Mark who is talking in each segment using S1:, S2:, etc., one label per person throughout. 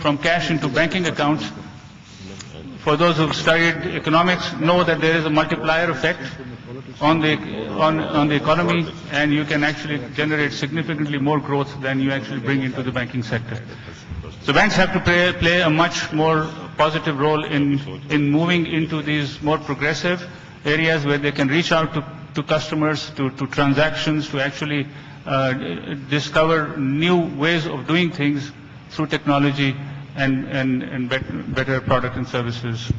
S1: from cash into banking accounts, for those who've studied economics, know that there is a multiplier effect on the economy, and you can actually generate significantly more growth than you actually bring into the banking sector. So banks have to play a much more positive role in moving into these more progressive areas where they can reach out to customers, to transactions, to actually discover new ways of doing things through technology and better product and services.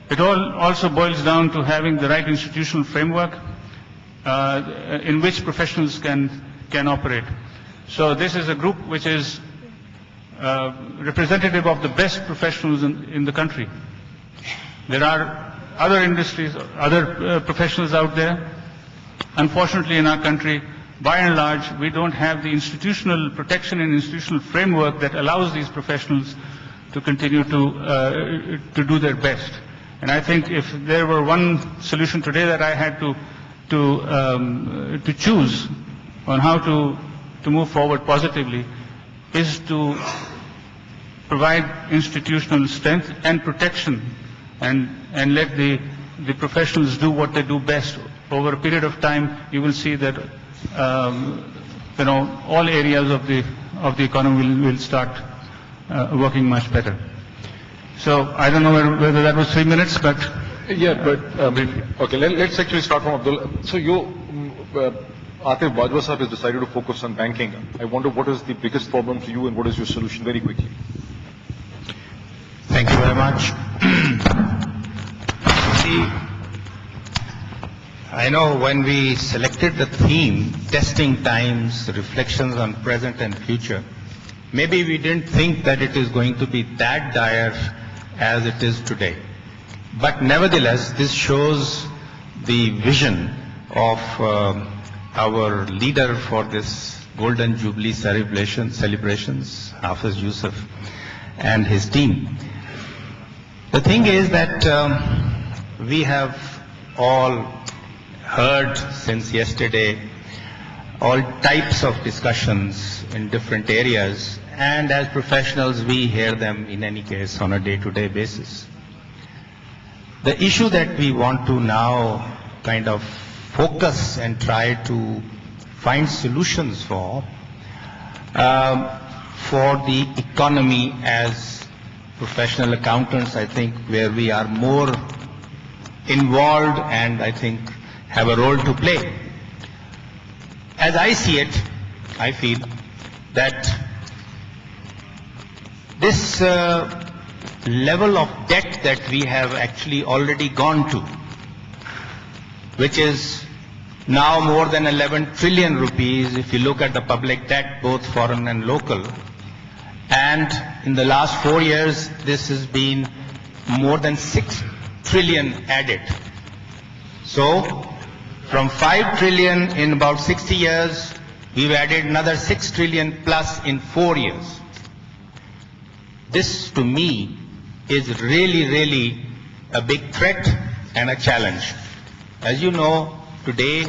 S1: It all also boils down to having the right institutional framework in which professionals can operate. So this is a group which is representative of the best professionals in the country. There are other industries, other professionals out there. Unfortunately, in our country, by and large, we don't have the institutional protection and institutional framework that allows these professionals to continue to do their best. And I think if there were one solution today that I had to choose on how to move forward positively, is to provide institutional strength and protection and let the professionals do what they do best. Over a period of time, you will see that all areas of the economy will start working much better. So I don't know whether that was 3 minutes, but
S2: yeah, but okay. Let's actually start from Abdul. So Atif Bajwa Sahab has decided to focus on banking. I wonder what is the biggest problem to you and what is your solution, very quickly.
S3: Thank you very much. See, I know when we selected the theme, testing times, reflections on present and future, maybe we didn't think that it is going to be that dire as it is today. But nevertheless, this shows the vision of our leader for this Golden Jubilee celebrations, Hafiz Yusuf, and his team. The thing is that we have all heard since yesterday all types of discussions in different areas, and as professionals we hear them in any case on a day-to-day basis. The issue that we want to now kind of focus and try to find solutions for the economy as professional accountants, I think, where we are more involved and I think have a role to play. As I see it, I feel that this level of debt that we have actually already gone to, which is now more than 11 trillion rupees if you look at the public debt, both foreign and local. And in the last 4 years, this has been more than 6 trillion added. So, from 5 trillion in about 60 years, we've added another 6 trillion plus in 4 years. This, to me, is really, really a big threat and a challenge. As you know, today,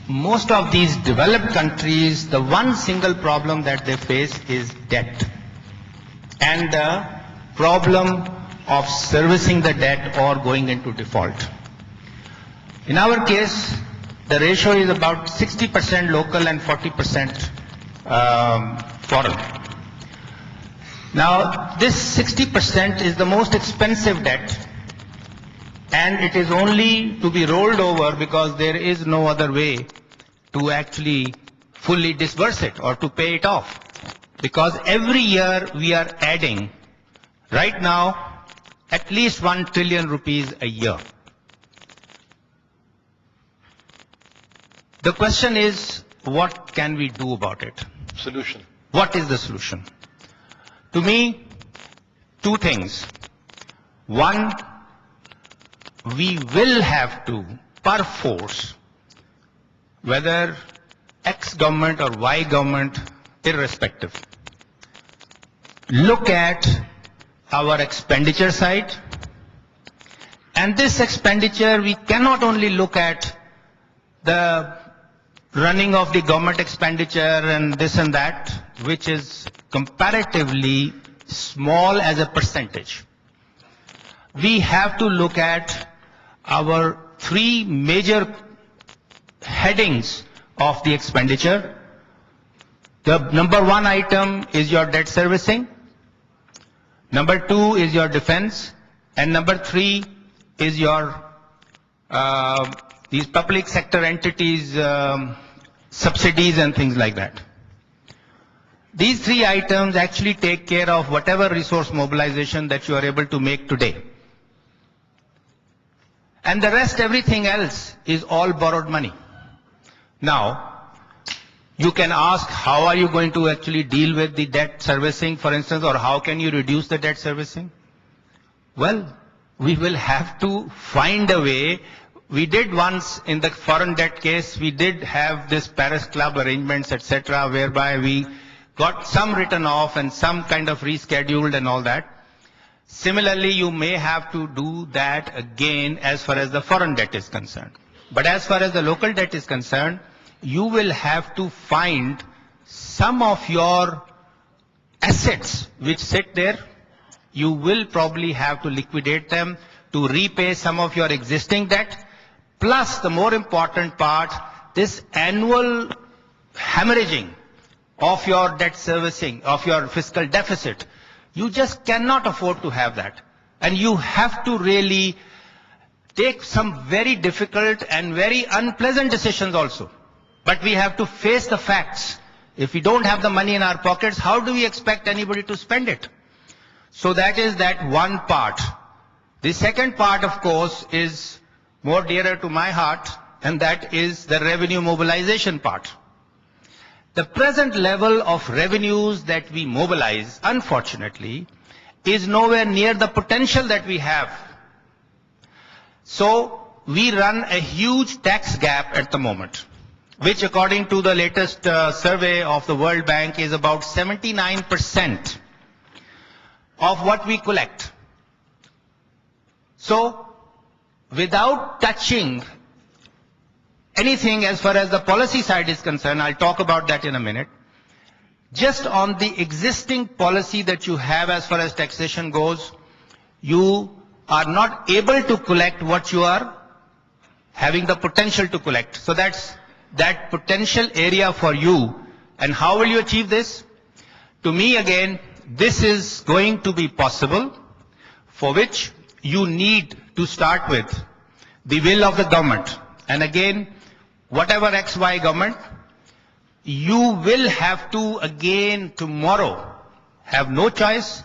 S3: most of these developed countries, the one single problem that they face is debt. And the problem of servicing the debt or going into default. In our case, the ratio is about 60% local and 40% foreign. Now, this 60% is the most expensive debt, and it is only to be rolled over because there is no other way to actually fully disburse it or to pay it off. Because every year we are adding, right now, at least 1 trillion rupees a year. The question is, what can we do about it?
S2: Solution.
S3: What is the solution? To me, two things. One, we will have to, per force, whether X government or Y government, irrespective, look at our expenditure side. And this expenditure, we cannot only look at the running of the government expenditure and this and that. which is comparatively small as a percentage. We have to look at our three major headings of the expenditure. The number one item is your debt servicing, number two is your defense, and number three is your these public sector entities, subsidies and things like that. These three items actually take care of whatever resource mobilization that you are able to make today. And the rest, everything else, is all borrowed money. Now, you can ask, how are you going to actually deal with the debt servicing, for instance, or how can you reduce the debt servicing? Well, we will have to find a way. We did once in the foreign debt case, we did have this Paris Club arrangements, etc., whereby we got some written off and some kind of rescheduled and all that. Similarly, you may have to do that again as far as the foreign debt is concerned. But as far as the local debt is concerned, you will have to find some of your assets which sit there. You will probably have to liquidate them to repay some of your existing debt. Plus, the more important part, this annual hemorrhaging of your debt servicing, of your fiscal deficit. You just cannot afford to have that. And you have to really take some very difficult and very unpleasant decisions also. But we have to face the facts. If we don't have the money in our pockets, how do we expect anybody to spend it? So that is that one part. The second part, of course, is more dearer to my heart, and that is the revenue mobilization part. The present level of revenues that we mobilize, unfortunately, is nowhere near the potential that we have. So we run a huge tax gap at the moment, which according to the latest survey of the World Bank is about 79% of what we collect. So without touching anything as far as the policy side is concerned, I'll talk about that in a minute. Just on the existing policy that you have as far as taxation goes, you are not able to collect what you are having the potential to collect. So that's that potential area for you. And how will you achieve this? To me, again, this is going to be possible, for which you need to start with the will of the government. And again, whatever XY government, you will have to again tomorrow have no choice